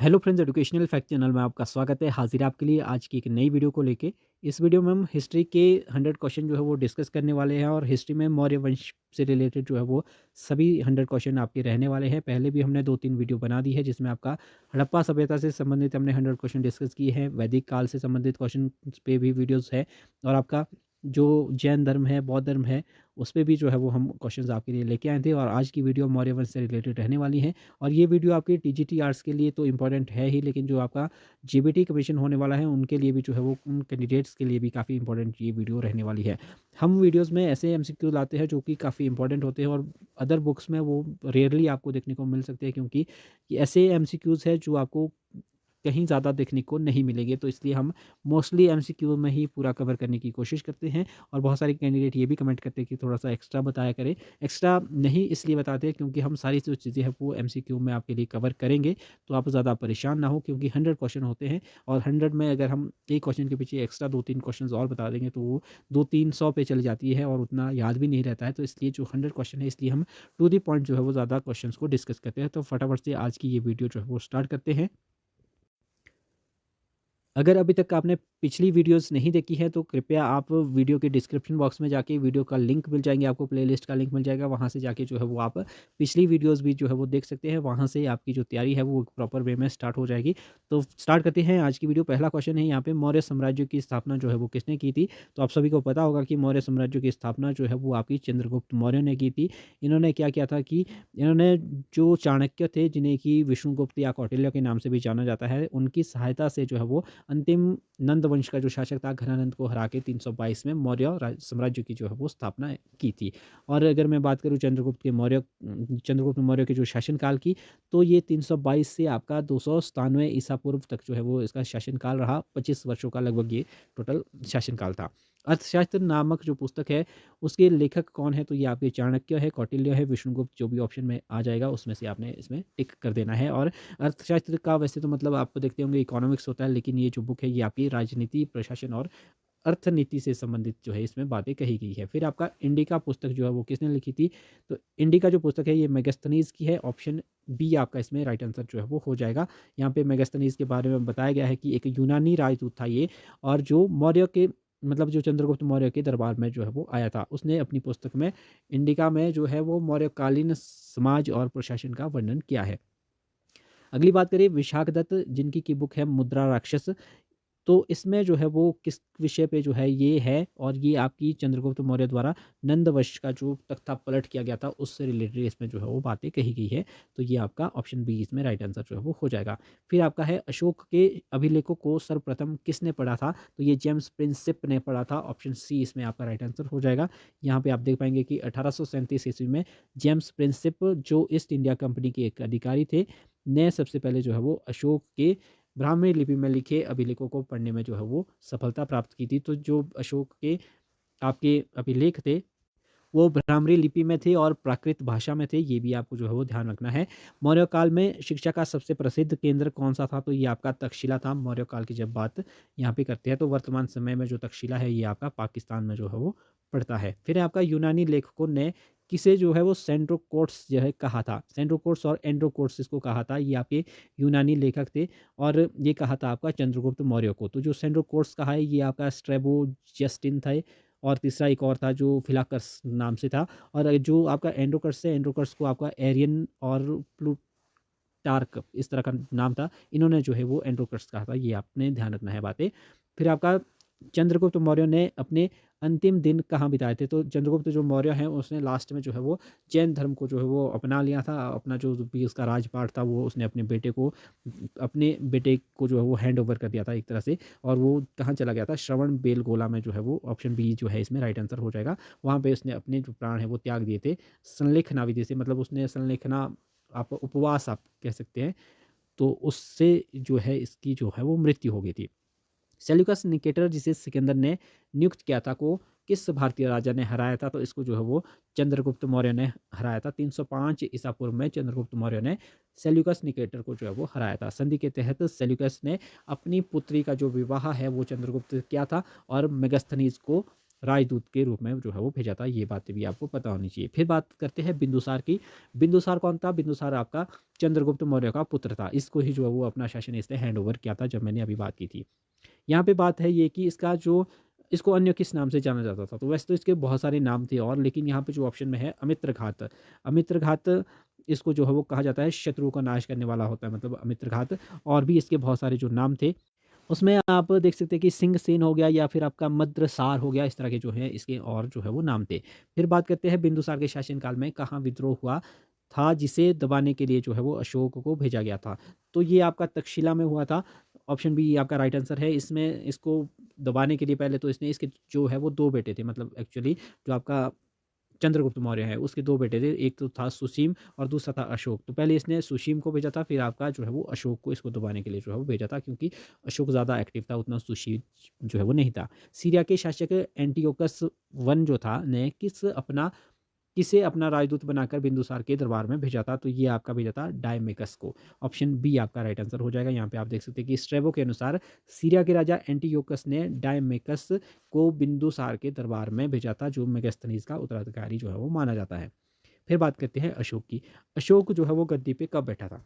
Hello friends, educational fact channel में आपका स्वागत है। हाजिर है आपके लिए आज की एक नई वीडियो को लेके। इस वीडियो में हम हिस्ट्री के 100 क्वेश्चन जो है वो डिस्कस करने वाले हैं और हिस्ट्री में मौर्य वंश से रिलेटेड जो है वो सभी 100 क्वेश्चन आपके रहने वाले हैं। पहले भी हमने 2-3 वीडियो बना दी है जिसमें आपका हड़प्पा सभ्यता से संबंधित हमने 100 क्वेश्चन डिस्कस किए हैं। वैदिक काल से संबंधित क्वेश्चन पे भी वीडियोज़ है और आपका जो जैन धर्म है, बौद्ध धर्म है, उस पे भी जो है वो हम क्वेश्चंस आपके लिए लेके आए थे और आज की वीडियो मौर्य वंश से रिलेटेड रहने वाली है। और ये वीडियो आपकी टीजीटी आर्ट्स के लिए तो इम्पोर्टेंट है ही, लेकिन जो आपका जीबीटी कमीशन होने वाला है उनके लिए भी जो है वो उन कैंडिडेट्स के लिए भी काफ़ी इंपॉर्टेंट ये वीडियो रहने वाली है। हम वीडियोस में ऐसे एमसीक्यू लाते हैं जो कि काफ़ी इंपॉर्टेंट होते हैं और अदर बुक्स में वो रेयरली आपको देखने को मिल सकते हैं, क्योंकि ये ऐसे एमसीक्यूज़ है जो आपको कहीं ज़्यादा देखने को नहीं मिलेंगे। तो इसलिए हम मोस्टली एमसीक्यू में ही पूरा कवर करने की कोशिश करते हैं और बहुत सारे कैंडिडेट ये भी कमेंट करते हैं कि थोड़ा-सा एक्स्ट्रा बताया करें। एक्स्ट्रा नहीं इसलिए बताते हैं क्योंकि हम सारी जो चीज़ें हैं वो एमसीक्यू में आपके लिए कवर करेंगे, तो आप ज़्यादा परेशान ना हो, क्योंकि 100 क्वेश्चन होते हैं और 100 में अगर हम एक क्वेश्चन के पीछे एक्स्ट्रा 2-3 क्वेश्चंस और बता देंगे तो वो 2-300 पे चली जाती है और उतना याद भी नहीं रहता है। तो इसलिए जो 100 क्वेश्चन है इसलिए हम टू द पॉइंट जो है वो ज़्यादा क्वेश्चंस को डिस्कस करते हैं। तो फटाफट से आज की ये वीडियो जो है वो स्टार्ट करते हैं। अगर अभी तक आपने पिछली वीडियोस नहीं देखी है तो कृपया आप वीडियो के डिस्क्रिप्शन बॉक्स में जाके वीडियो का लिंक मिल जाएंगे, आपको प्लेलिस्ट का लिंक मिल जाएगा, वहाँ से जाके जो है वो आप पिछली वीडियोस भी जो है वो देख सकते हैं। वहाँ से आपकी जो तैयारी है वो प्रॉपर वे में स्टार्ट हो जाएगी। तो स्टार्ट करते हैं आज की वीडियो। पहला क्वेश्चन है यहाँ पे, मौर्य साम्राज्य की स्थापना जो है वो किसने की थी? तो आप सभी को पता होगा कि मौर्य साम्राज्य की स्थापना जो है वो आपकी चंद्रगुप्त मौर्य ने की थी। इन्होंने क्या किया था कि इन्होंने जो चाणक्य थे, जिन्हें कि विष्णुगुप्त या कौटिल्य के नाम से भी जाना जाता है, उनकी सहायता से जो है वो अंतिम नंद वंश का जो शासक था घनानंद को हरा के 322 में मौर्य साम्राज्य की जो है वो स्थापना की थी। और अगर मैं बात करूँ चंद्रगुप्त मौर्य के जो शासनकाल की, तो ये 322 से आपका 297 ईसा पूर्व तक जो है वो इसका शासनकाल रहा। 25 वर्षों का लगभग ये टोटल शासनकाल था। अर्थशास्त्र नामक जो पुस्तक है उसके लेखक कौन है? तो ये आपके चाणक्य है, कौटिल्य है, विष्णुगुप्त, जो भी ऑप्शन में आ जाएगा उसमें से आपने इसमें टिक कर देना है। और अर्थशास्त्र का वैसे तो मतलब आप देखते होंगे इकोनॉमिक्स होता है, लेकिन ये जो बुक है ये आपकी राजनीति, प्रशासन और अर्थनीति से संबंधित जो है इसमें बातें कही गई है। फिर आपका इंडिका पुस्तक जो है वो किसने लिखी थी? तो इंडिका जो पुस्तक है ये मेगास्थनीज की है। ऑप्शन बी आपका इसमें राइट आंसर जो है वो हो जाएगा। यहाँ पे मेगास्थनीज के बारे में बताया गया है कि एक यूनानी राजदूत था ये, और जो मौर्य के मतलब जो चंद्रगुप्त मौर्य के दरबार में जो है वो आया था। उसने अपनी पुस्तक में इंडिका में जो है वो मौर्यकालीन समाज और प्रशासन का वर्णन किया है। अगली बात करिए विशाख दत्त जिनकी की बुक है मुद्रा राक्षस, तो इसमें जो है वो किस विषय पे जो है ये है, और ये आपकी चंद्रगुप्त मौर्य द्वारा नंदवंश का जो तख्ता पलट किया गया था उससे रिलेटेड इसमें जो है वो बातें कही गई है। तो ये आपका ऑप्शन बी इसमें राइट आंसर जो है वो हो जाएगा। फिर आपका है अशोक के अभिलेखों को सर्वप्रथम किसने पढ़ा था? तो ये जेम्स प्रिंसिप ने पढ़ा था। ऑप्शन सी इसमें आपका राइट आंसर हो जाएगा। यहाँ पे आप देख पाएंगे कि 1837 ईस्वी में जेम्स प्रिंसिप जो ईस्ट इंडिया कंपनी के एक अधिकारी थे, ने सबसे पहले जो है वो अशोक के ब्राह्मी लिपि में लिखे अभिलेखों को पढ़ने में जो है वो सफलता प्राप्त की थी। तो जो अशोक के आपके अभिलेख थे वो ब्राह्मणी लिपि में थे और प्राकृत भाषा में थे, ये भी आपको जो है वो ध्यान रखना है। मौर्य काल में शिक्षा का सबसे प्रसिद्ध केंद्र कौन सा था? तो ये आपका तक्षशिला था। मौर्य काल की जब बात यहाँ पे करते हैं तो वर्तमान समय में जो तक्षशिला है ये आपका पाकिस्तान में जो है वो पड़ता है। फिर आपका यूनानी लेखकों ने किसे जो है वो सेंड्रोकोट्स जो है कहा था? सेंड्रोकोट्स और एंड्रोकोट्स इसको कहा था। ये आपके यूनानी लेखक थे और ये कहा था आपका चंद्रगुप्त मौर्य को। तो जो सेंड्रोकोट्स कहा है ये आपका स्ट्रेबो जस्टिन था, और तीसरा एक और था जो फिलाकर्स नाम से था। और जो आपका एंड्रोकर्स है, एंड्रोकर्स को आपका एरियन और प्लूटार्क इस तरह का नाम था। इन्होंने जो है वो एंड्रोकर्स कहा था। ये आपने ध्यान रखना है बातें। फिर आपका चंद्रगुप्त मौर्य ने अपने अंतिम दिन कहाँ बिताए थे? तो चंद्रगुप्त जो मौर्य हैं उसने लास्ट में जो है वो जैन धर्म को जो है वो अपना लिया था। अपना जो भी उसका राजपाट था वो उसने अपने बेटे को जो है वो हैंड ओवर कर दिया था एक तरह से। और वो कहाँ चला गया था? श्रवण बेलगोला में जो है वो ऑप्शन बी जो है इसमें राइट आंसर हो जाएगा। वहाँ पे उसने अपने जो प्राण है वो त्याग दिए थे संलेखना विधि से, मतलब उसने संलेखना, आप उपवास आप कह सकते हैं, तो उससे जो है इसकी जो है वो मृत्यु हो गई थी। सेल्यूकस निकेटर जिसे सिकंदर ने नियुक्त किया था को किस भारतीय राजा ने हराया था? तो इसको जो है वो चंद्रगुप्त मौर्य ने हराया था। 305 ईसा पूर्व में चंद्रगुप्त मौर्य ने सेल्यूकस निकेटर को जो है वो हराया था। संधि के तहत सेल्यूकस ने अपनी पुत्री का जो विवाह है वो चंद्रगुप्त किया था और मेगास्थनीज को राजदूत के रूप में जो है वो भेजा था। ये बातें भी आपको पता होनी चाहिए। फिर बात करते हैं बिंदुसार की। बिंदुसार कौन था? बिंदुसार आपका चंद्रगुप्त मौर्य का पुत्र था। इसको ही जो है वो अपना शासन इसने हैंड ओवर किया था, जब मैंने अभी बात की थी। यहाँ पे बात है ये कि इसका जो इसको अन्य किस नाम से जाना जाता था? तो वैसे तो इसके बहुत सारे नाम थे और, लेकिन यहाँ पे जो ऑप्शन में है अमित्रघात। अमित्रघात इसको जो है वो कहा जाता है शत्रु का नाश करने वाला होता है, मतलब अमित्रघात। और भी इसके बहुत सारे जो नाम थे, उसमें आप देख सकते हैं कि सिंहसेन हो गया या फिर आपका मद्रसार हो गया, इस तरह के जो है इसके और जो है वो नाम थे। फिर बात करते हैं बिंदुसार के शासनकाल में कहाँ विद्रोह हुआ था, जिसे दबाने के लिए जो है वो अशोक को भेजा गया था? तो ये आपका तक्षशिला में हुआ था। ऑप्शन बी आपका राइट आंसर है। इसमें इसको दबाने के लिए पहले तो इसने इसके जो है वो 2 बेटे थे, मतलब एक्चुअली जो आपका चंद्रगुप्त मौर्य है उसके 2 बेटे थे। एक तो था सुसीम और दूसरा था अशोक। तो पहले इसने सुसीम को भेजा था, फिर आपका जो है वो अशोक को इसको दबाने के लिए जो है वो भेजा था, क्योंकि अशोक ज़्यादा एक्टिव था, उतना सुशील जो है वो नहीं था। सीरिया के शासक एंटियोकस वन जो था ने किसे अपना राजदूत बनाकर बिंदुसार के दरबार में भेजा था? तो ये आपका भेजा था डायमेकस को। ऑप्शन बी आपका राइट आंसर हो जाएगा। यहाँ पे आप देख सकते हैं कि स्ट्रेबो के अनुसार सीरिया के राजा एंटीयोकस ने डायमेकस को बिंदुसार के दरबार में भेजा था, जो मेगास्थनीज का उत्तराधिकारी जो है वो माना जाता है। फिर बात करते हैं अशोक की। अशोक जो है वो गद्दी पे कब बैठा था?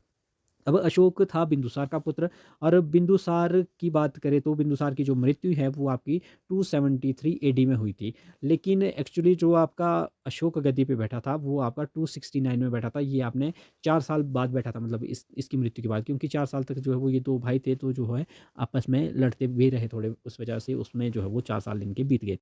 अब अशोक था बिंदुसार का पुत्र, और बिंदुसार की बात करें तो बिंदुसार की जो मृत्यु है वो आपकी 273 एडी में हुई थी। लेकिन एक्चुअली जो आपका अशोक गद्दी पे बैठा था वो आपका 269 में बैठा था। ये आपने 4 साल बाद बैठा था, मतलब इसकी मृत्यु के बाद, क्योंकि 4 साल तक जो है वो ये 2 भाई थे, तो जो है आपस में लड़ते भी रहे थोड़े, उस वजह से उसमें जो है वो 4 साल इनके बीत गए।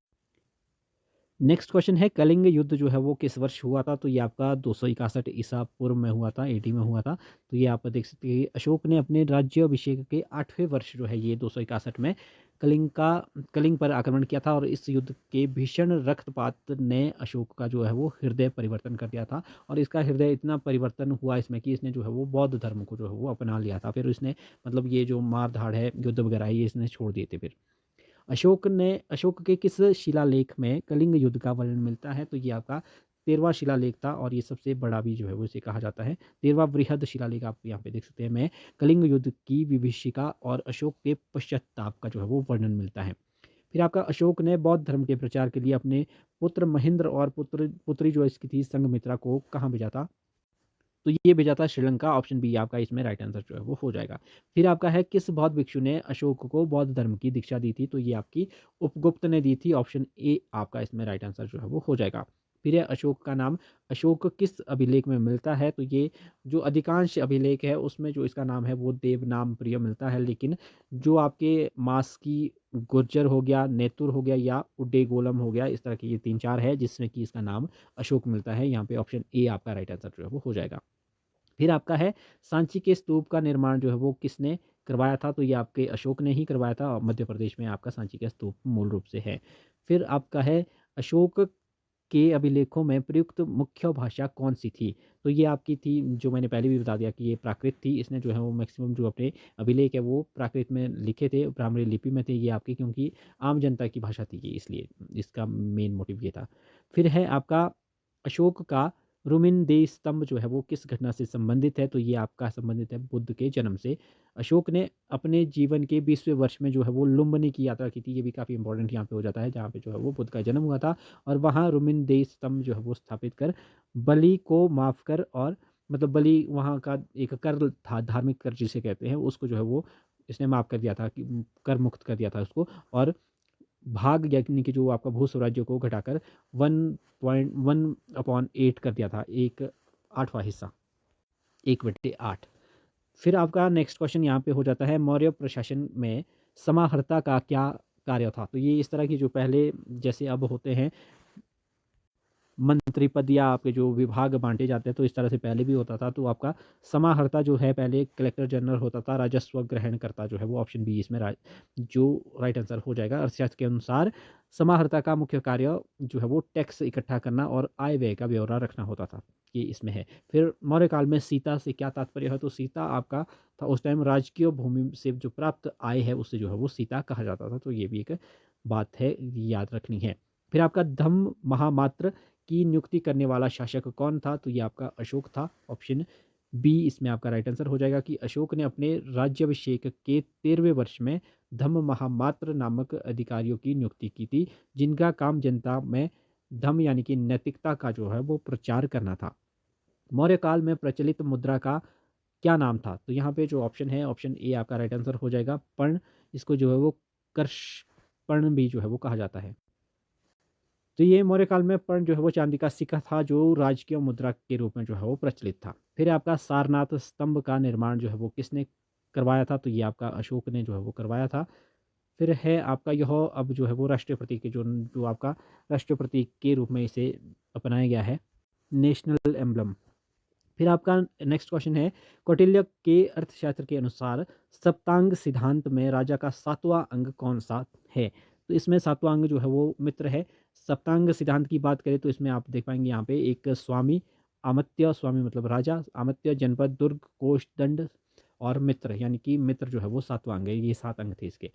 नेक्स्ट क्वेश्चन है कलिंग युद्ध जो है वो किस वर्ष हुआ था? तो ये आपका 261 ईसा पूर्व में हुआ था, एडी में हुआ था। तो ये आप देख सकते हैं अशोक ने अपने राज्याभिषेक के 8वें वर्ष जो है ये 261 में कलिंग पर आक्रमण किया था, और इस युद्ध के भीषण रक्तपात ने अशोक का जो है वो हृदय परिवर्तन कर दिया था। और इसका हृदय इतना परिवर्तन हुआ इसमें कि इसने जो है वो बौद्ध धर्म को जो है वो अपना लिया था। फिर इसने, मतलब ये जो मार धाड़ है, युद्ध वगैरह है, ये इसने छोड़ दिए थे फिर। अशोक के किस शिलालेख में कलिंग युद्ध का वर्णन मिलता है? तो ये आपका 13वां शिलालेख था, और ये सबसे बड़ा भी जो है वो इसे कहा जाता है। 13वां बृहद शिलालेख आप यहाँ पे देख सकते हैं, में कलिंग युद्ध की विभीषिका और अशोक के पश्चाताप का जो है वो वर्णन मिलता है। फिर आपका अशोक ने बौद्ध धर्म के प्रचार के लिए अपने पुत्र महेंद्र और पुत्री जो इसकी थी संघमित्रा को कहाँ भेजा था? तो ये भेजा था श्रीलंका। ऑप्शन बी आपका इसमें राइट आंसर जो है वो हो जाएगा। फिर आपका है किस बौद्ध भिक्षु ने अशोक को बौद्ध धर्म की दीक्षा दी थी? तो ये आपकी उपगुप्त ने दी थी। ऑप्शन ए आपका इसमें राइट आंसर जो है वो हो जाएगा। फिर है अशोक का नाम अशोक किस अभिलेख में मिलता है? तो ये जो अधिकांश अभिलेख है उसमें जो इसका नाम है वो देवनाम प्रिय मिलता है, लेकिन जो आपके मास की गुर्जर हो गया, नेतुर हो गया या उड्डेगोलम हो गया, इस तरह के ये 3-4 है जिसमें कि इसका नाम अशोक मिलता है। यहाँ पे ऑप्शन ए आपका राइट आंसर जो है वो हो जाएगा। फिर आपका है सांची के स्तूप का निर्माण जो है वो किसने करवाया था? तो ये आपके अशोक ने ही करवाया था, और मध्य प्रदेश में आपका सांची का स्तूप मूल रूप से है। फिर आपका है अशोक के अभिलेखों में प्रयुक्त मुख्य भाषा कौन सी थी? तो ये आपकी थी, जो मैंने पहले भी बता दिया कि ये प्राकृत थी। इसने जो है वो मैक्सिमम जो अपने अभिलेख है वो प्राकृत में लिखे थे, ब्राह्मणी लिपि में थे ये आपके, क्योंकि आम जनता की भाषा थी ये, इसलिए इसका मेन मोटिव ये था। फिर है आपका अशोक का रुमिनदेह स्तंभ जो है वो किस घटना से संबंधित है? तो ये आपका संबंधित है बुद्ध के जन्म से। अशोक ने अपने जीवन के 20वें वर्ष में जो है वो लुम्बिनी की यात्रा की थी। ये भी काफ़ी इंपॉर्टेंट यहाँ पे हो जाता है, जहाँ पे जो है वो बुद्ध का जन्म हुआ था, और वहाँ रुमिनदेह स्तंभ जो है वो स्थापित कर बलि को माफ कर, और मतलब बलि वहाँ का एक कर था, धार्मिक कर जिसे कहते हैं, उसको जो है वो इसने माफ कर दिया था, कि कर मुक्त कर दिया था उसको। और भाग यानी कि जो आपका भू स्वराज्य को घटाकर 1.1/8 कर दिया था, एक 8वां हिस्सा, 1/8। फिर आपका नेक्स्ट क्वेश्चन यहाँ पे हो जाता है मौर्य प्रशासन में समाहर्ता का क्या कार्य था? तो ये इस तरह की जो पहले जैसे अब होते हैं मंत्री पद या आपके जो विभाग बांटे जाते हैं, तो इस तरह से पहले भी होता था। तो आपका समाहर्ता जो है पहले कलेक्टर जनरल होता था, राजस्व ग्रहण करता जो है वो ऑप्शन बी इसमें जो राइट आंसर हो जाएगा। अर्थशास्त्र के अनुसार समाहर्ता का मुख्य कार्य जो है वो टैक्स इकट्ठा करना और आय व्यय का ब्यौरा रखना होता था, ये इसमें है। फिर मौर्य काल में सीता से क्या तात्पर्य है? तो सीता आपका था उस टाइम राजकीय भूमि से जो प्राप्त आय है उससे जो है वो सीता कहा जाता था। तो ये भी एक बात है, याद रखनी है। फिर आपका धम्म महामात्र की नियुक्ति करने वाला शासक कौन था? तो ये आपका अशोक था। ऑप्शन बी इसमें आपका राइट आंसर हो जाएगा कि अशोक ने अपने राज्याभिषेक के 13वें वर्ष में धम्म महामात्र नामक अधिकारियों की नियुक्ति की थी, जिनका काम जनता में धम्म यानी कि नैतिकता का जो है वो प्रचार करना था। मौर्य काल में प्रचलित मुद्रा का क्या नाम था? तो यहाँ पे जो ऑप्शन है, ऑप्शन ए आपका राइट आंसर हो जाएगा पर्ण। इसको जो है वो कर्षपर्ण भी जो है वो कहा जाता है। तो ये मौर्य काल में पर्ण जो है वो चांदी का सिक्का था, जो राजकीय मुद्रा के रूप में जो है वो प्रचलित था। फिर आपका सारनाथ स्तंभ का निर्माण जो है वो किसने करवाया था? तो ये आपका अशोक ने जो है वो करवाया था। फिर है आपका यह अब जो है वो राष्ट्रीय प्रतीक के जो जो आपका राष्ट्रीय प्रतीक के रूप में इसे अपनाया गया है, नेशनल एम्बलम। फिर आपका नेक्स्ट क्वेश्चन है, कौटिल्य के अर्थशास्त्र के अनुसार सप्तांग सिद्धांत में राजा का सातवां अंग कौन सा है? तो इसमें सातवां अंग जो है वो मित्र है। सप्तांग सिद्धांत की बात करें तो इसमें आप देख पाएंगे यहाँ पे एक स्वामी, अमात्य, स्वामी मतलब राजा, अमात्य, जनपद, दुर्ग, कोष, दंड और मित्र, यानी कि मित्र जो है वो सातवां अंग है। ये 7 अंग थे इसके।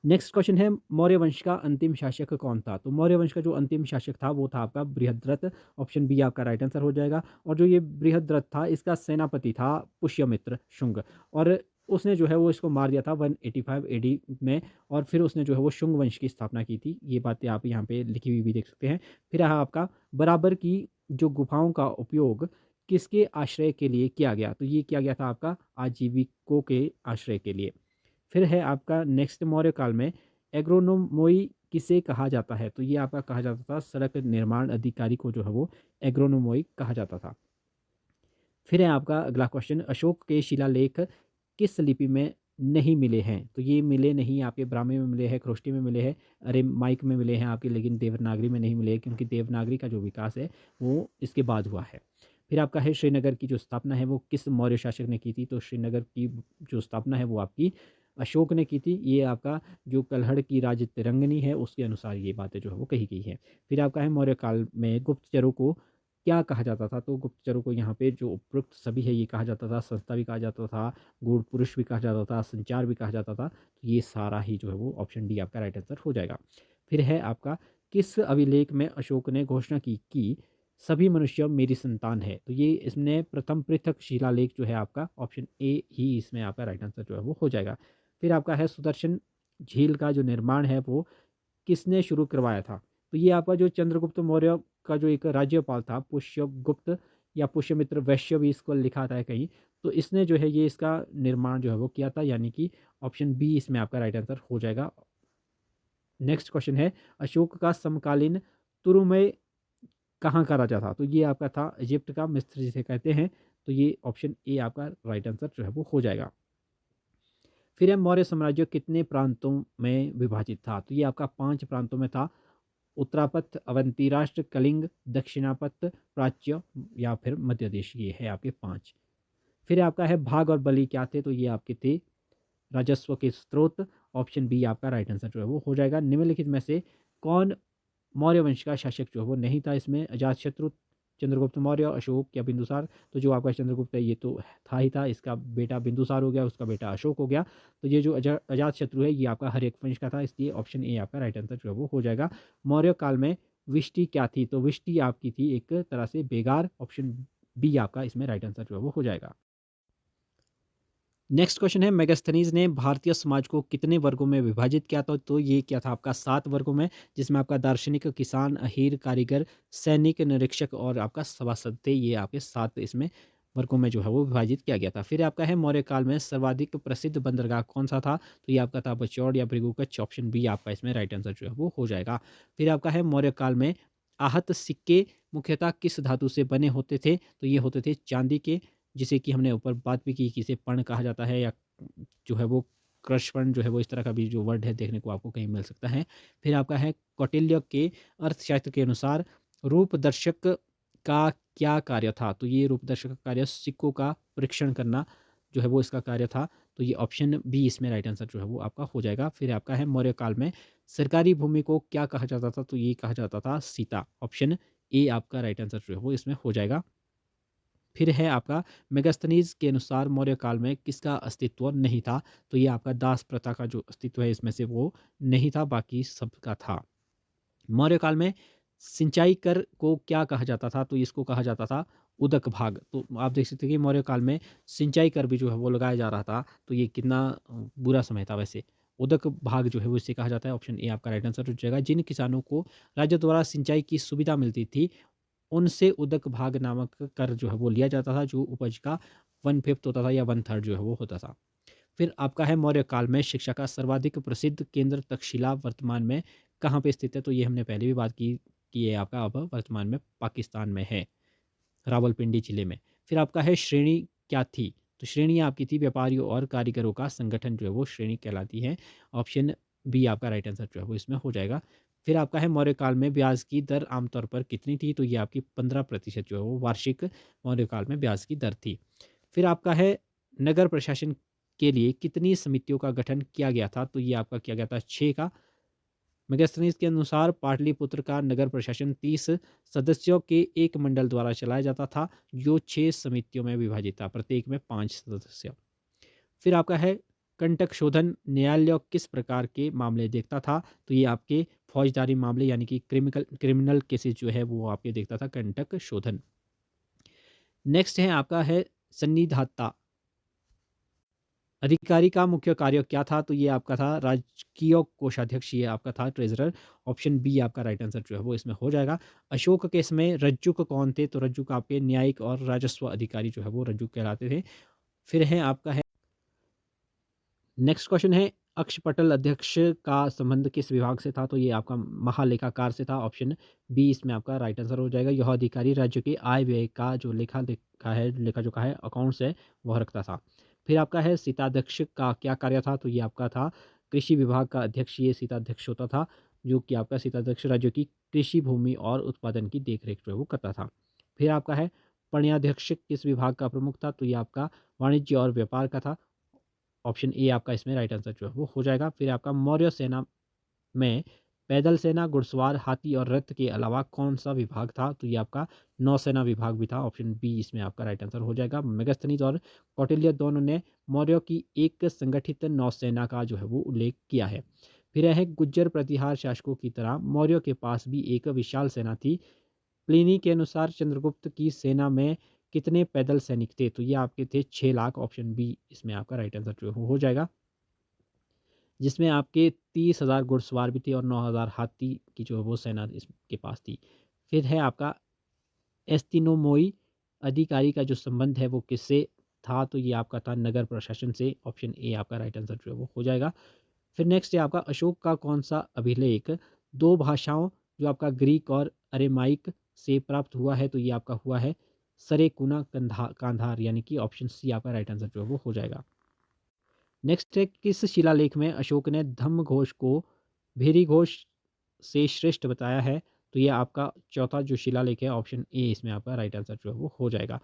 नेक्स्ट क्वेश्चन है, मौर्य वंश का अंतिम शासक कौन था? तो मौर्य वंश का जो अंतिम शासक था वो था आपका बृहद्रथ। ऑप्शन बी आपका राइट आंसर हो जाएगा। और जो ये बृहद्रथ था, इसका सेनापति था पुष्यमित्र शुंग, और उसने जो है वो इसको मार दिया था 185 एडी में। और फिर उसने जो है वो शुंग वंश की स्थापना की थी। ये बातें आप यहाँ पे लिखी हुई भी देख सकते हैं। फिर है आपका बराबर की जो गुफाओं का उपयोग किसके आश्रय के लिए किया गया? तो ये किया गया था आपका आजीविकों के आश्रय के लिए। फिर है आपका नेक्स्ट, मौर्य काल में एग्रोनोमोई किसे कहा जाता है? तो ये आपका कहा जाता था सड़क निर्माण अधिकारी को जो है वो एग्रोनोमोई कहा जाता था। फिर है आपका अगला क्वेश्चन, अशोक के शिलालेख किस लिपि में नहीं मिले हैं? तो ये मिले नहीं, आपके ब्राह्मी में मिले हैं, खरोष्टी में मिले हैं, अरेमाइक में मिले हैं आपके, लेकिन देवनागरी में नहीं मिले हैं, क्योंकि देवनागरी का जो विकास है वो इसके बाद हुआ है। फिर आपका है श्रीनगर की जो स्थापना है वो किस मौर्य शासक ने की थी? तो श्रीनगर की जो स्थापना है वो आपकी अशोक ने की थी। ये आपका जो कल्हड़ की राज तिरंगनी है उसके अनुसार ये बातें जो है वो कही गई है। फिर आपका है मौर्य काल में गुप्तचरों को क्या कहा जाता था? तो गुप्तचरों को यहाँ पे जो उपरोक्त सभी है ये कहा जाता था, संस्था भी कहा जाता था, गूढ़ पुरुष भी कहा जाता था, संचार भी कहा जाता था। तो ये सारा ही जो है वो ऑप्शन डी आपका राइट आंसर हो जाएगा। फिर है आपका, किस अभिलेख में अशोक ने घोषणा की कि सभी मनुष्य मेरी संतान है? तो ये इसने प्रथम पृथक शिलालेख जो है आपका ऑप्शन ए ही इसमें आपका राइट आंसर जो है वो हो जाएगा। फिर आपका है सुदर्शन झील का जो निर्माण है वो किसने शुरू करवाया था? तो ये आपका जो चंद्रगुप्त मौर्य का जो एक राज्यपाल था, पुष्यगुप्त या पुष्यमित्र वैश्य भी इसको लिखा था कहीं, तो इसने जो है ये इसका निर्माण जो है वो किया था, यानी कि ऑप्शन बी इसमें आपका राइट आंसर हो जाएगा। नेक्स्ट क्वेश्चन है, अशोक का समकालीन तुरुमय कहाँ का राजा था? तो ये आपका था इजिप्ट का, मिस्र जिसे कहते हैं। तो ये ऑप्शन ए आपका राइट आंसर जो है वो हो जाएगा। फिर है मौर्य साम्राज्य कितने प्रांतों में विभाजित था? तो ये आपका 5 प्रांतों में था। उत्तरापथ, अवंती राष्ट्र, कलिंग, दक्षिणापथ, प्राच्य या फिर मध्य देश, ये है आपके 5। फिर आपका है भाग और बलि क्या थे? तो ये आपके थे राजस्व के स्रोत। ऑप्शन बी आपका राइट आंसर जो है वो हो जाएगा। निम्नलिखित में से कौन मौर्य वंश का शासक जो है वो नहीं था? इसमें अजातशत्रु, चंद्रगुप्त मौर्य, अशोक या बिंदुसार। तो जो आपका चंद्रगुप्त है ये तो था ही था, इसका बेटा बिंदुसार हो गया, उसका बेटा अशोक हो गया। तो ये जो अजातशत्रु है ये आपका हर्यक वंश का था, इसलिए ऑप्शन ए आपका राइट आंसर जो है वो हो जाएगा। मौर्य काल में विष्टि क्या थी? तो विष्टि आपकी थी एक तरह से बेगार। ऑप्शन बी आपका इसमें राइट आंसर जो है वो हो जाएगा। नेक्स्ट क्वेश्चन है, मेगास्थनीज ने भारतीय समाज को कितने वर्गों में विभाजित किया था? तो ये क्या था आपका 7 वर्गों में, जिसमें आपका दार्शनिक, किसान, अहीर, कारीगर, सैनिक, निरीक्षक और आपका सभासद थे। ये आपके 7 इसमें वर्गों में जो है वो विभाजित किया गया था। फिर आपका है मौर्य काल में सर्वाधिक प्रसिद्ध बंदरगाह कौन सा था? तो ये आपका था बचौड़ या भृगुकच्छ। ऑप्शन बी आपका इसमें राइट आंसर जो है वो हो जाएगा। फिर आपका है मौर्य काल में आहत सिक्के मुख्यतः किस धातु से बने होते थे? तो ये होते थे चांदी के, जिसे कि हमने ऊपर बात भी की कि इसे पर्ण कहा जाता है, या जो है वो कृष्ण जो है वो इस तरह का भी जो वर्ड है देखने को आपको कहीं मिल सकता है। फिर आपका है कौटिल्य के अर्थशास्त्र के अनुसार रूपदर्शक का क्या कार्य था? तो ये रूपदर्शक का कार्य सिक्कों का परीक्षण करना जो है वो इसका कार्य था। तो ये ऑप्शन बी इसमें राइट आंसर जो है वो आपका हो जाएगा। फिर आपका है मौर्य काल में सरकारी भूमि को क्या कहा जाता था? तो ये कहा जाता था सीता। ऑप्शन ए आपका राइट आंसर जो है वो इसमें हो जाएगा। फिर है आपका मेगास्थनीज के अनुसार मौर्य काल में किसका अस्तित्व नहीं था? तो ये आपका दास प्रथा का जो अस्तित्व है इसमें से वो नहीं था, बाकी सबका था। मौर्य काल में सिंचाई कर को क्या कहा जाता था? तो इसको कहा जाता था उदक भाग। तो आप देख सकते हैं कि मौर्य काल में सिंचाई कर भी जो है वो लगाया जा रहा था, तो ये कितना बुरा समय था वैसे। उदक भाग जो है वो इसे कहा जाता है, ऑप्शन ए आपका राइट आंसर हो जाएगा। जिन किसानों को राज्य द्वारा सिंचाई की सुविधा मिलती थी, उनसे उदक भाग नामक कर जो है वो लिया जाता था, जो उपज का 1/5 होता था या 1/3 जो है वो होता था। फिर आपका है मौर्य काल में शिक्षा का सर्वाधिक प्रसिद्ध केंद्र तक्षशिला वर्तमान में कहाँ पे स्थित है? तो ये हमने पहले भी बात की है आपका, अब वर्तमान में पाकिस्तान में है, रावलपिंडी जिले में। फिर आपका है श्रेणी क्या थी? तो श्रेणी आपकी थी व्यापारियों और कारीगरों का संगठन जो है वो श्रेणी कहलाती है। ऑप्शन बी आपका राइट आंसर जो है वो इसमें हो जाएगा। फिर आपका है मौर्य काल में ब्याज की दर आमतौर पर कितनी थी? तो ये आपकी 15% जो है वो वार्षिक मौर्य काल में ब्याज की दर थी। फिर आपका है नगर प्रशासन के लिए कितनी समितियों का गठन किया गया था? तो ये आपका किया गया था 6 का। मेगास्थनीज के अनुसार पाटलिपुत्र का नगर प्रशासन 30 सदस्यों के एक मंडल द्वारा चलाया जाता था, जो 6 समितियों में विभाजित था, प्रत्येक में 5 सदस्य। फिर आपका है कंटक शोधन न्यायालय किस प्रकार के मामले देखता था? तो ये आपके फौजदारी मामले यानी कि क्रिमिनल केसेस जो है वो आपके देखता था कंटक शोधन। नेक्स्ट है आपका है सन्निधाता अधिकारी का मुख्य कार्य क्या था? तो ये आपका था राजकीय कोषाध्यक्ष, ये आपका था ट्रेज़रर। ऑप्शन बी आपका राइट आंसर जो है वो इसमें हो जाएगा। अशोक के समय रज्जुक कौन थे? तो रज्जुक आपके न्यायिक और राजस्व अधिकारी जो है वो रज्जुक कहलाते थे। फिर है आपका है नेक्स्ट क्वेश्चन है अक्षपटल अध्यक्ष का संबंध किस विभाग से था? तो ये आपका महालेखाकार से था। ऑप्शन बी इसमें आपका राइट आंसर हो जाएगा। यह अधिकारी राज्य के आय व्यय का जो लेखा जोखा है अकाउंट्स है वह रखता था। फिर आपका है सीताध्यक्ष का क्या कार्य था? तो ये आपका था कृषि विभाग का अध्यक्ष, ये सीताध्यक्ष होता था, जो कि आपका सीताध्यक्ष राज्य की कृषि भूमि और उत्पादन की देखरेख जो है वो करता था। फिर आपका है पण्याध्यक्ष किस विभाग का प्रमुख था? तो ये आपका वाणिज्य और व्यापार का था। ऑप्शन ए आपका इसमें राइट आंसर जो है वो हो जाएगा। फिर आपका मौर्य सेना में पैदल सेना, घुड़सवार, हाथी और रथ के अलावा कौन सा विभाग था? तो ये आपका नौसेना विभाग भी था। ऑप्शन बी इसमें आपका राइट आंसर हो जाएगा। मेगास्थनीज और कौटिल्य दोनों ने मौर्यों की एक संगठित नौसेना का जो है वो उल्लेख किया है। फिर है गुज्जर प्रतिहार शासकों की तरह मौर्यों के पास भी एक विशाल सेना थी। प्लिनी के अनुसार चंद्रगुप्त की सेना में कितने पैदल सैनिक थे? तो ये आपके थे 6 लाख। ऑप्शन बी इसमें आपका राइट आंसर जो हो जाएगा, जिसमें आपके 30,000 घुड़सवार भी थे और 9,000 हाथी की जो है वो सेना इसके पास थी। फिर है आपका एस्तिनोमोई अधिकारी का जो संबंध है वो किससे था? तो ये आपका था नगर प्रशासन से। ऑप्शन ए आपका राइट आंसर जो है वो हो जाएगा। फिर नेक्स्ट है आपका अशोक का कौन सा अभिलेख 2 भाषाओं जो आपका ग्रीक और अरेमाइक से प्राप्त हुआ है? तो ये आपका हुआ है सरेकुना कांधार, यानी कि ऑप्शन सी आपका राइट आंसर जो है वो हो जाएगा। नेक्स्ट है किस शिलालेख में अशोक ने धम्म घोष को भेरी घोष से श्रेष्ठ बताया है? तो ये आपका चौथा जो शिलालेख है, ऑप्शन ए इसमें आपका राइट आंसर जो है वो हो जाएगा।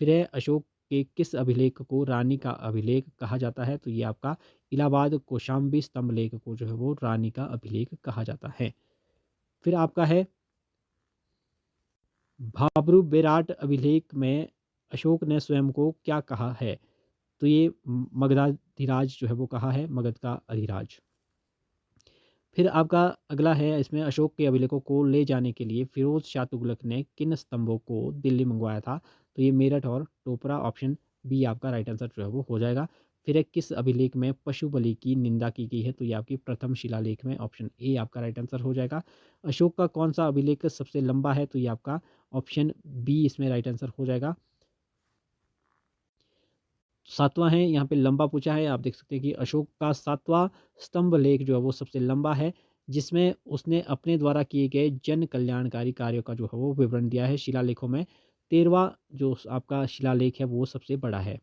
फिर है अशोक के किस अभिलेख को रानी का अभिलेख कहा जाता है? तो ये आपका इलाहाबाद कौशाम्बी स्तंभ लेख को जो है वो रानी का अभिलेख कहा जाता है। फिर आपका है भाब्रू बेराट अभिलेख में अशोक ने स्वयं को क्या कहा है? तो ये मगधाधिराज जो है वो कहा है, मगध का अधिराज। फिर आपका अगला है, इसमें अशोक के अभिलेखों को ले जाने के लिए फिरोज शाह तुगलक ने किन स्तंभों को दिल्ली मंगवाया था? तो ये मेरठ और टोपरा। ऑप्शन बी आपका राइट आंसर जो है वो हो जाएगा। फिर एक किस अभिलेख में पशु बलि की निंदा की गई है? तो ये आपकी प्रथम शिलालेख में। ऑप्शन ए आपका राइट आंसर हो जाएगा। अशोक का कौन सा अभिलेख सबसे लंबा है? तो ये आपका ऑप्शन बी इसमें राइट आंसर हो जाएगा। सातवां है, यहाँ पे लंबा पूछा है, आप देख सकते हैं कि अशोक का 7वां स्तंभ लेख जो है वो सबसे लंबा है, जिसमें उसने अपने द्वारा किए गए जन कल्याणकारी कार्यों का जो है वो विवरण दिया है शिलालेखों में। 13वां जो आपका शिलालेख है वो सबसे बड़ा है।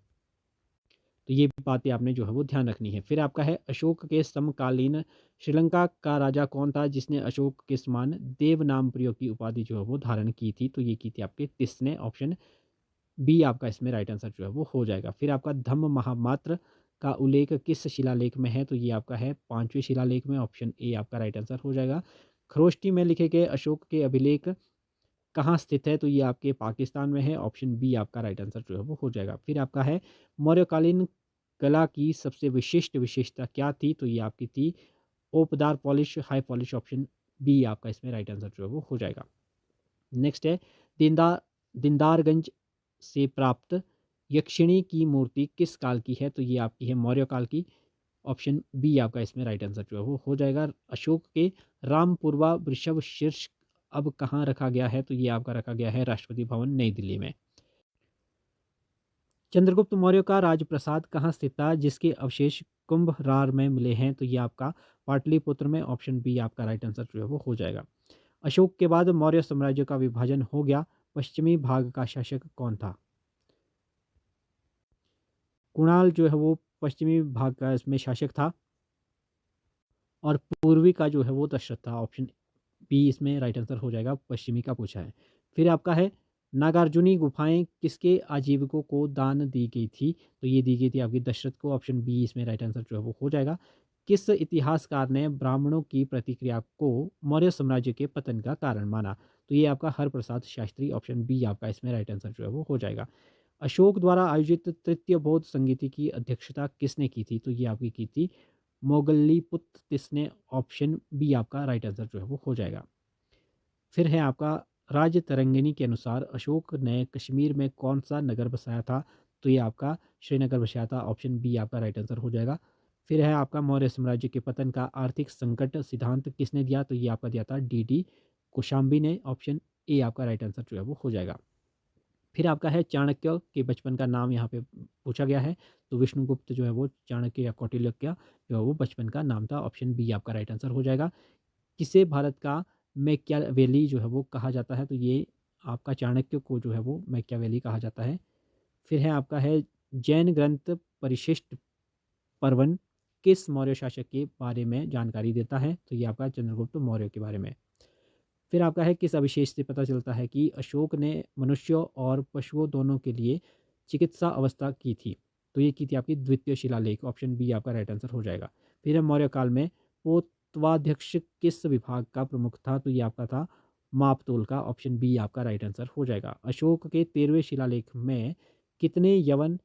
तो ये बातें आपने जो है वो ध्यान रखनी है। फिर आपका है अशोक के समकालीन श्रीलंका का राजा कौन था जिसने अशोक के समान देव नाम प्रिय की उपाधि जो है वो धारण की थी? तो ये की थी आपके तिस ने। ऑप्शन बी आपका इसमें राइट आंसर जो है वो हो जाएगा। फिर आपका धम्म महामात्र का उल्लेख किस शिलालेख में है? तो ये आपका है 5वें शिलालेख में। ऑप्शन ए आपका राइट आंसर हो जाएगा। खरोष्टी में लिखे गए अशोक के अभिलेख कहाँ स्थित है? तो ये आपके पाकिस्तान में है। ऑप्शन बी आपका राइट आंसर जो है वो हो जाएगा। फिर आपका है मौर्यकालीन कला की सबसे विशिष्ट विशेषता क्या थी? तो ये आपकी थी ओपदार polish, high polish. Option B आपका इसमें राइट आंसर जो है वो हो जाएगा। नेक्स्ट है दीनदारगंज से प्राप्त यक्षिणी की मूर्ति किस काल की है? तो ये आपकी है मौर्य काल की। ऑप्शन बी आपका इसमें राइट आंसर जो है वो हो जाएगा। अशोक के रामपुरवा वृषभ शीर्ष अब कहाँ रखा गया है? तो ये आपका रखा गया है राष्ट्रपति भवन नई दिल्ली में। चंद्रगुप्त मौर्य का राजप्रासाद कहाँ स्थित था जिसके अवशेष कुंभरार में मिले हैं? तो ये आपका पाटलिपुत्र में। ऑप्शन बी आपका राइट आंसर जो है वो हो जाएगा। अशोक के बाद मौर्य साम्राज्य का विभाजन हो गया, पश्चिमी भाग का शासक कौन था? कुणाल जो है वो पश्चिमी भाग का इसमें शासक था और पूर्वी का जो है वो दशरथ था। ऑप्शन बी इसमें राइट आंसर हो जाएगा, पश्चिमी का पूछा है। फिर आपका है नागार्जुनी गुफाएं किसके आजीविकों को दान दी गई थी? तो ये दी गई थी आपकी दशरथ को। ऑप्शन बी इसमें राइट आंसर जो है वो हो जाएगा। किस इतिहासकार ने ब्राह्मणों की प्रतिक्रिया को मौर्य साम्राज्य के पतन का कारण माना? तो ये आपका हरप्रसाद शास्त्री। ऑप्शन बी आपका इसमें राइट आंसर जो है वो हो जाएगा। अशोक द्वारा आयोजित तृतीय बौद्ध संगीति की अध्यक्षता किसने की थी? तो ये आपकी की थी मोगल्लीपुत्र तिसने। ऑप्शन बी आपका राइट आंसर जो है वो हो जाएगा। फिर है आपका राज्य तरंगिणी के अनुसार अशोक ने कश्मीर में कौन सा नगर बसाया था? तो ये आपका श्रीनगर बसाया था। ऑप्शन बी आपका राइट आंसर हो जाएगा। फिर है आपका मौर्य साम्राज्य के पतन का आर्थिक संकट सिद्धांत किसने दिया? तो ये आपका दिया था डी कौशाम्बी ने। ऑप्शन ए आपका राइट आंसर जो है वो हो जाएगा। फिर आपका है चाणक्य के बचपन का नाम यहाँ पे पूछा गया है। तो विष्णुगुप्त जो है वो चाणक्य या कौटिल्य जो है वो बचपन का नाम था। ऑप्शन बी आपका राइट आंसर हो जाएगा। किसे भारत का मैकियावेली जो है वो कहा जाता है? तो ये आपका चाणक्य को जो है वो मैकियावेली कहा जाता है। फिर है आपका है जैन ग्रंथ परिशिष्ट पर्वन किस मौर्य शासक के बारे में जानकारी देता है? तो ये आपका चंद्रगुप्त मौर्य के बारे में। फिर आपका है किस अविशेष से पता चलता है कि अशोक ने मनुष्यों और पशुओं दोनों के लिए चिकित्सा अवस्था की थी? तो ये की थी आपकी द्वितीय शिलालेख। ऑप्शन बी आपका राइट आंसर हो जाएगा। फिर है मौर्य काल में पोतवाध्यक्ष किस विभाग का प्रमुख था? तो ये आपका था मापतोल का। ऑप्शन बी आपका राइट आंसर हो जाएगा। अशोक के 13वें शिलालेख में कितने यवन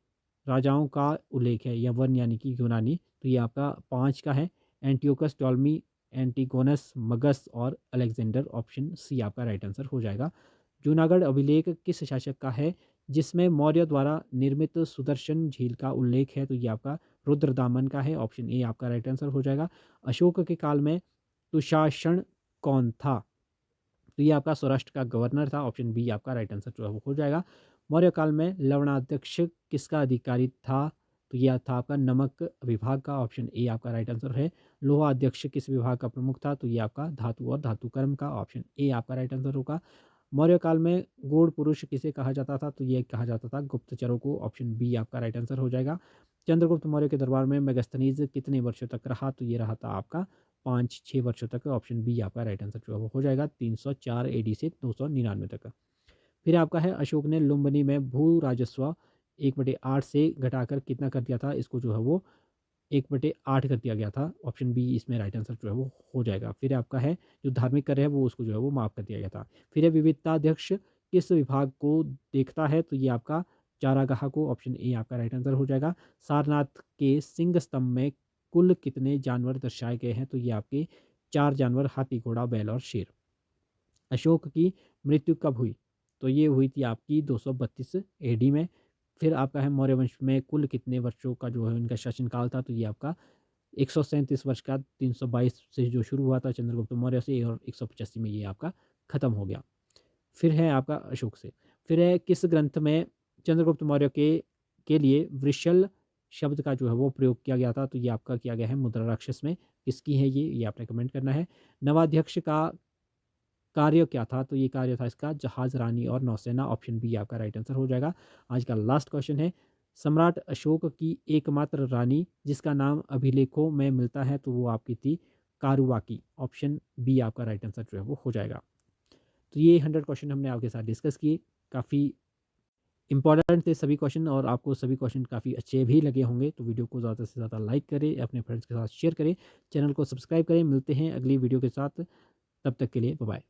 राजाओं का उल्लेख है? यवन यानी कि यूनानी। तो ये आपका 5 का है। एंटियोकस, टॉलमी, एंटीगोनस, मगस और अलेक्जेंडर। ऑप्शन सी आपका राइट आंसर हो जाएगा। जूनागढ़ अभिलेख किस शासक का है जिसमें मौर्य द्वारा निर्मित सुदर्शन झील का उल्लेख है? तो ये आपका रुद्रदामन का है। ऑप्शन ए आपका राइट आंसर हो जाएगा। अशोक के काल में दुशासन कौन था? तो ये आपका सौराष्ट्र का गवर्नर था। ऑप्शन बी आपका राइट आंसर जो है वो हो जाएगा। मौर्य काल में लवणाध्यक्ष किसका अधिकारी था? तो यह था आपका नमक विभाग का। ऑप्शन ए आपका राइट आंसर है। लोहा अध्यक्ष किस विभाग का प्रमुख था? तो ये आपका धातु और धातुकर्म का। ऑप्शन ए आपका राइट आंसर होगा। मौर्य काल में गूढ़ पुरुष किसे कहा जाता था? तो ये कहा जाता था गुप्तचरों को। ऑप्शन बी आपका राइट आंसर हो जाएगा। चंद्रगुप्त मौर्य के दरबार में मेगास्थनीज कितने वर्षों तक रहा? तो ये रहा था आपका 5-6 वर्षों तक। ऑप्शन बी आपका राइट आंसर जो है वो हो जाएगा 304 एडी से 299 तक। फिर आपका है अशोक ने लुम्बिनी में भू राजस्व 1/8 से घटाकर कितना कर दिया था? इसको जो है वो 1/8 कर दिया गया था। ऑप्शन बी इसमें राइट आंसर जो है वो हो जाएगा। फिर आपका है जो धार्मिक कर है वो उसको जो है वो माफ़ कर दिया गया था। फिर है विविधताध्यक्ष किस विभाग को देखता है? तो ये आपका चारागाह को। ऑप्शन ए आपका राइट आंसर हो जाएगा। सारनाथ के सिंह स्तंभ में कुल कितने जानवर दर्शाए गए हैं? तो ये आपके 4 जानवर हाथी, घोड़ा, बैल और शेर। अशोक की मृत्यु कब हुई? तो ये हुई थी आपकी 232 एडी में। फिर आपका है मौर्य वंश में कुल कितने वर्षों का जो है उनका शासनकाल था? तो ये आपका 137 वर्ष का 322 से जो शुरू हुआ था चंद्रगुप्त मौर्य से और 185 में ये आपका खत्म हो गया। फिर है आपका अशोक से। फिर है किस ग्रंथ में चंद्रगुप्त मौर्य के लिए वृषल शब्द का जो है वो प्रयोग किया गया था? तो ये आपका किया गया है मुद्रा राक्षस में। किसकी है ये आपने कमेंट करना है। नवाध्यक्ष का कार्य क्या था? तो ये कार्य था इसका जहाज रानी और नौसेना। ऑप्शन बी आपका राइट आंसर हो जाएगा। आज का लास्ट क्वेश्चन है सम्राट अशोक की एकमात्र रानी जिसका नाम अभिलेखों में मिलता है तो वो आपकी थी कारुवाकी। ऑप्शन बी आपका राइट आंसर जो है वो हो जाएगा। तो ये 100 क्वेश्चन हमने आपके साथ डिस्कस किए। काफ़ी इंपॉर्टेंट थे सभी क्वेश्चन और आपको सभी क्वेश्चन काफ़ी अच्छे भी लगे होंगे। तो वीडियो को ज़्यादा से ज़्यादा लाइक करें, अपने फ्रेंड्स के साथ शेयर करें, चैनल को सब्सक्राइब करें। मिलते हैं अगली वीडियो के साथ, तब तक के लिए बाय बाय।